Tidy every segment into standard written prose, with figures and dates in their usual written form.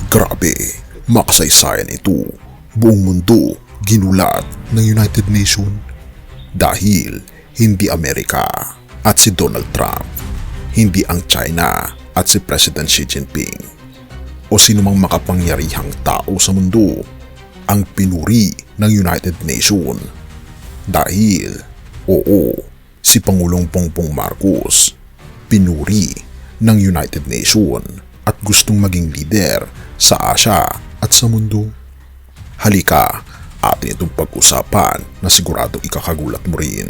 Grabe, makasaysayan ito. Buong mundo ginulat ng United Nations dahil hindi Amerika at si Donald Trump, hindi ang China at si President Xi Jinping o sinumang makapangyarihang tao sa mundo ang pinuri ng United Nations. Dahil, oo, si Pangulong Bongbong Marcos pinuri ng United Nations at gustong maging leader sa Asia at sa mundo. Halika, atin itong pag-usapan na sigurado ikakagulat mo rin.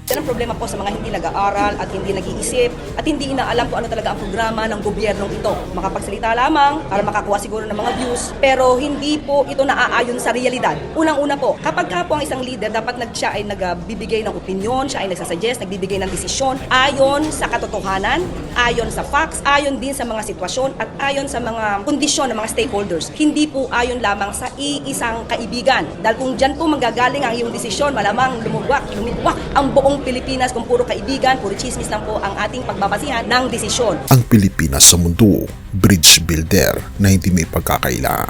Yan ang problema po sa mga hindi nag-aaral at hindi nag-iisip at hindi inaalam kung ano talaga ang programa ng gobyernong ito. Makapagsalita lamang para makakuha siguro ng mga views, pero hindi po ito naaayon sa realidad. Unang-una po, kapag ka po ang isang leader, dapat siya ay nagbibigay ng opinion, siya ay nagsasuggest, nagbibigay ng desisyon ayon sa katotohanan, ayon sa facts, ayon din sa mga sitwasyon at ayon sa mga kondisyon ng mga stakeholders. Hindi po ayon lamang sa iisang kaibigan. Dahil kung dyan po manggagaling ang iyong desisyon, malamang lumigwak ang buong Pilipinas kung puro kaibigan, puro chismis lang po ang ating pagbabasihan ng desisyon. Ang Pilipinas sa mundo, bridge builder na hindi may pagkakaila.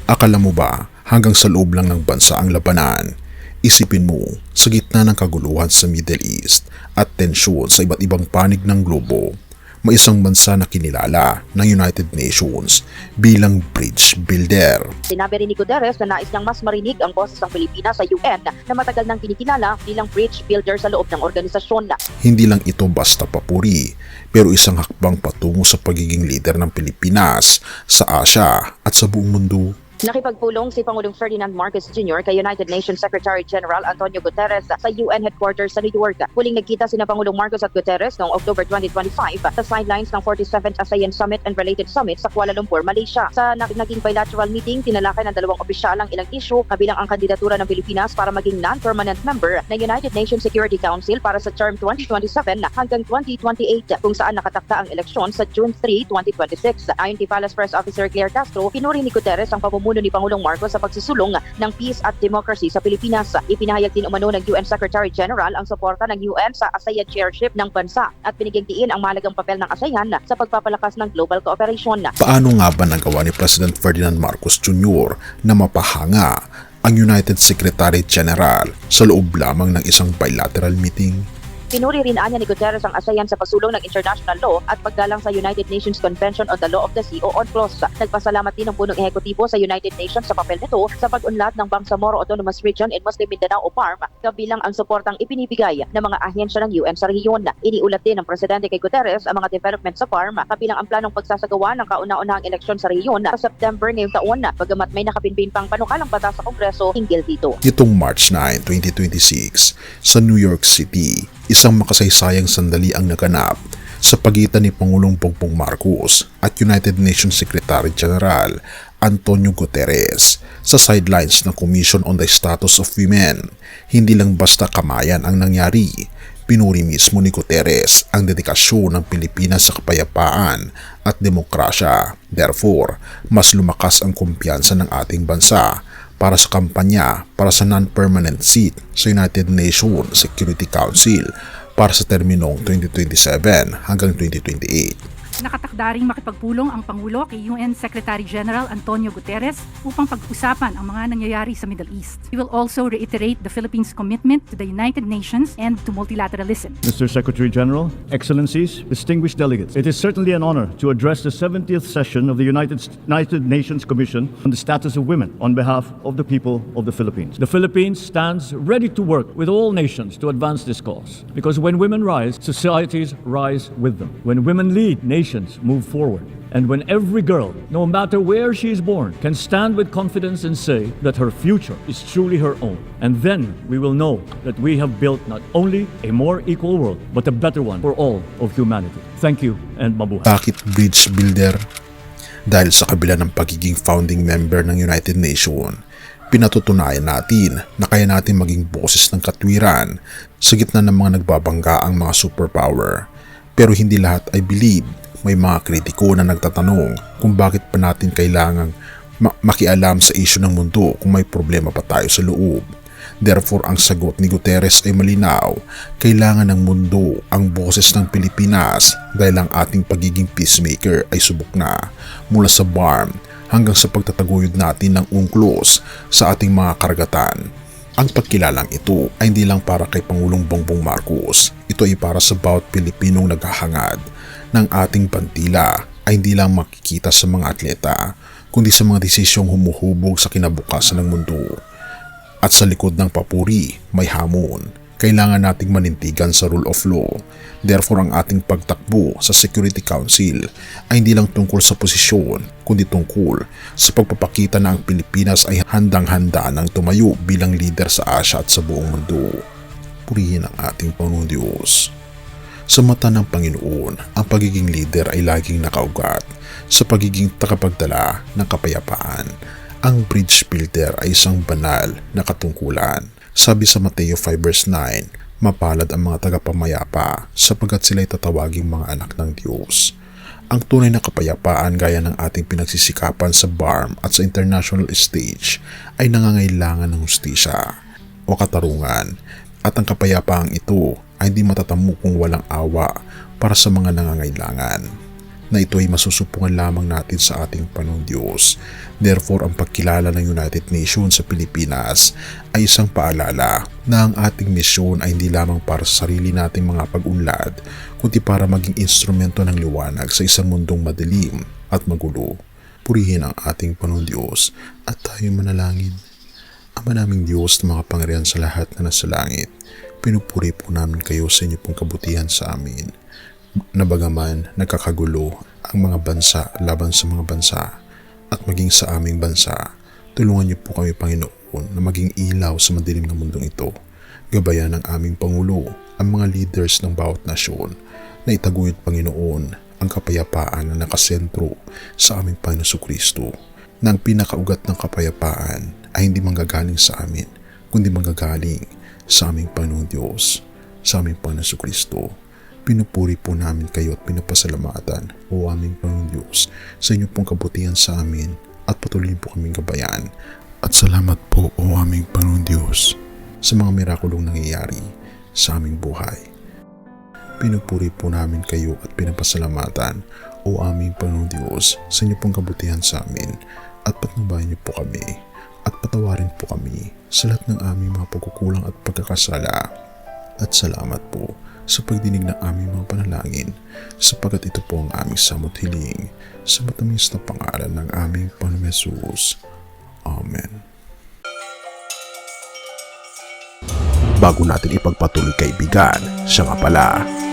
Akala mo ba hanggang sa loob lang ng bansa ang labanan? Isipin mo, sa gitna ng kaguluhan sa Middle East at tensyon sa iba't ibang panig ng globo, may isang bansa na kinilala ng United Nations bilang bridge builder. Sinabi rin ni Guterres na nais niyang mas marinig ang boses ng Pilipinas sa UN na matagal nang kinikilala bilang bridge builder sa loob ng organisasyon. Hindi lang ito basta papuri, pero isang hakbang patungo sa pagiging leader ng Pilipinas sa Asia at sa buong mundo. Nakipagpulong si Pangulong Ferdinand Marcos Jr. kay United Nations Secretary General Antonio Guterres sa UN headquarters sa New York. Huling nagkita sina Pangulong Marcos at Guterres noong October 2025 sa sidelines ng 47th ASEAN Summit and related summit sa Kuala Lumpur, Malaysia. Sa naging bilateral meeting, tinalakay ng dalawang opisyal ang ilang issue kabilang ang kandidatura ng Pilipinas para maging non-permanent member ng United Nations Security Council para sa term 2027 hanggang 2028 kung saan nakatakda ang eleksyon sa June 3, 2026. Ayon kay Palace Press Officer Claire Castro, pinuri ni Guterres ang pamumuno ni Pangulong Marcos sa pagsusulong ng peace at democracy sa Pilipinas. Ipinahayag din umano ng UN Secretary General ang suporta ng UN sa ASEAN chairship ng bansa at binigyang diin ang mahalagang papel ng ASEAN sa pagpapalakas ng global cooperation. Paano nga ba nagawa ni President Ferdinand Marcos Jr. na mapahanga ang United Secretary General sa loob lamang ng isang bilateral meeting? Pinuri rin anya ni Guterres ang ASEAN sa pasulong ng international law at paggalang sa United Nations Convention on the Law of the Sea o UNCLOS. Nagpasalamat din ang punong ehekutibo sa United Nations sa papel nito sa pag-unlad ng Bangsamoro Autonomous Region in Muslim Mindanao o PARM kabilang ang suportang ipinibigay ng mga ahensya ng UN sa rehiyon. Iniulat din ng Presidente kay Guterres ang mga development sa PARM kabilang ang planong pagsasagawa ng kauna-unahang eleksyon sa rehiyon sa September ngayong taon bagamat may nakapinpin pang panukalang batas sa Kongreso hinggil dito. Nitong March 9, 2026 sa New York City, isang makasaysayang sandali ang naganap sa pagitan ni Pangulong Bongbong Marcos at United Nations Secretary General Antonio Guterres sa sidelines ng Commission on the Status of Women. Hindi lang basta kamayan ang nangyari, pinuri mismo ni Guterres ang dedikasyon ng Pilipinas sa kapayapaan at demokrasya. Therefore, mas lumakas ang kumpiyansa ng ating bansa para sa kampanya para sa non-permanent seat sa United Nations Security Council para sa terminong 2027 hanggang 2028. Nakatakda ring makipagpulong ang Pangulo kay UN Secretary General Antonio Guterres upang pag-usapan ang mga nangyayari sa Middle East. We will also reiterate the Philippines' commitment to the United Nations and to multilateralism. Mr. Secretary General, Excellencies, distinguished delegates, it is certainly an honor to address the 70th session of the United Nations Commission on the Status of Women on behalf of the people of the Philippines. The Philippines stands ready to work with all nations to advance this cause, because when women rise, societies rise with them. When women lead, nations move forward. And when every girl, no matter where she is born, can stand with confidence and say that her future is truly her own. And then we will know that we have built not only a more equal world, but a better one for all of humanity. Thank you and mabuhay. Bakit bridge builder? Dahil sa kabila ng pagiging founding member ng United Nations, pinatutunayan natin na kaya natin maging boses ng katwiran sa gitna ng mga nagbabangga ang mga superpower. Pero hindi lahat ay believe. May mga kritiko na nagtatanong kung bakit pa natin kailangang makialam sa isyu ng mundo kung may problema pa tayo sa loob. Therefore, ang sagot ni Guterres ay malinaw. Kailangan ng mundo ang boses ng Pilipinas dahil ang ating pagiging peacemaker ay subok na mula sa BARM hanggang sa pagtataguyod natin ng UNCLOS sa ating mga karagatan. Ang pagkilalang ito ay hindi lang para kay Pangulong Bongbong Marcos. Ito ay para sa bawat Pilipinong naghahangad ng ating bantila ay hindi lang makikita sa mga atleta, kundi sa mga desisyong humuhubog sa kinabukasan ng mundo. At sa likod ng papuri, may hamon. Kailangan nating manintigan sa rule of law. Therefore, ang ating pagtakbo sa Security Council ay hindi lang tungkol sa posisyon, kundi tungkol sa pagpapakita na ang Pilipinas ay handang-handa ng tumayo bilang leader sa Asia at sa buong mundo. Purihin ang ating Panginoong Diyos. Sa mata ng Panginoon, ang pagiging leader ay laging nakaugat sa pagiging takapagdala ng kapayapaan. Ang bridge builder ay isang banal na katungkulan. Sabi sa Mateo 5 verse 9, mapalad ang mga tagapamayapa sapagkat sila'y tatawaging mga anak ng Diyos. Ang tunay na kapayapaan gaya ng ating pinagsisikapan sa BARM at sa international stage ay nangangailangan ng hustisya o katarungan, at ang kapayapaang ito ay hindi matatamo kung walang awa para sa mga nangangailangan, na ito ay masusupungan lamang natin sa ating Panginoong Diyos. Therefore, ang pagkilala ng United Nations sa Pilipinas ay isang paalala na ang ating misyon ay hindi lamang para sa sarili nating mga pag-unlad, kundi para maging instrumento ng liwanag sa isang mundong madilim at magulo. Purihin ang ating Panginoong Diyos at tayo manalangin. Ama naming Diyos na mga pangyarihan sa lahat na nasa langit, pinupuri po namin kayo sa inyo pong kabutihan sa amin. Na bagaman nagkakagulo ang mga bansa laban sa mga bansa at maging sa aming bansa, tulungan niyo po kami, Panginoon, na maging ilaw sa madilim na mundong ito. Gabayan ng aming Pangulo, ang mga leaders ng bawat nasyon, na itaguyod, Panginoon, ang kapayapaan na nakasentro sa aming Panginoon Kristo, na ang pinakaugat ng kapayapaan ay hindi manggagaling sa amin, kundi manggagaling sa aming Panginoon Diyos, sa aming Panginoon Kristo. Pinupuri po namin kayo at pinapasalamatan, o aming Panginoon Diyos, sa inyo pong kabutihan sa amin at patuloy po kaming gabayan. At salamat po, o aming Panginoon Diyos, sa mga mirakulong nangyayari sa aming buhay. Pinupuri po namin kayo at pinapasalamatan, o aming Panginoon Diyos, sa inyo pong kabutihan sa amin at patnubayan niyo po kami at patawarin po kami sa lahat ng aming mga pagkukulang at pagkakasala. At salamat po sa pagdinig ng aming mga panalangin, sapagkat ito po ang aming samot hiling sa matamis na pangalan ng aming Panginoong Hesus. Amen. Bago natin ipagpatuloy, kaibigan, siya nga pala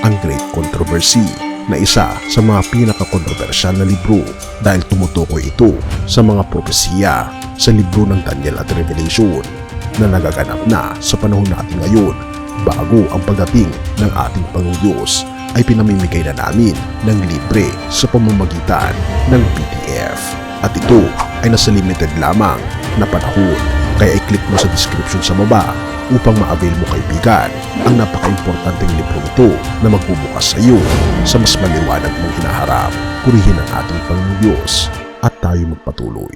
ang Great Controversy, na isa sa mga pinaka-kontrobersyal na libro dahil tumutukoy ito sa mga propesiya sa libro ng Daniel at Revelation na nagaganap na sa panahon natin ngayon. Bago ang pagdating ng ating Panginoong Diyos ay pinamimigay na namin ng libre sa pamamagitan ng PDF. At ito ay nasa limited lamang na panahon. Kaya i-click mo sa description sa baba upang ma-avail mo, kaibigan, ang napaka-importanteng libro ito na magbubukas sa iyo sa mas maliwanag mong hinaharap. Purihin ang ating Panginoong Diyos at tayo magpatuloy.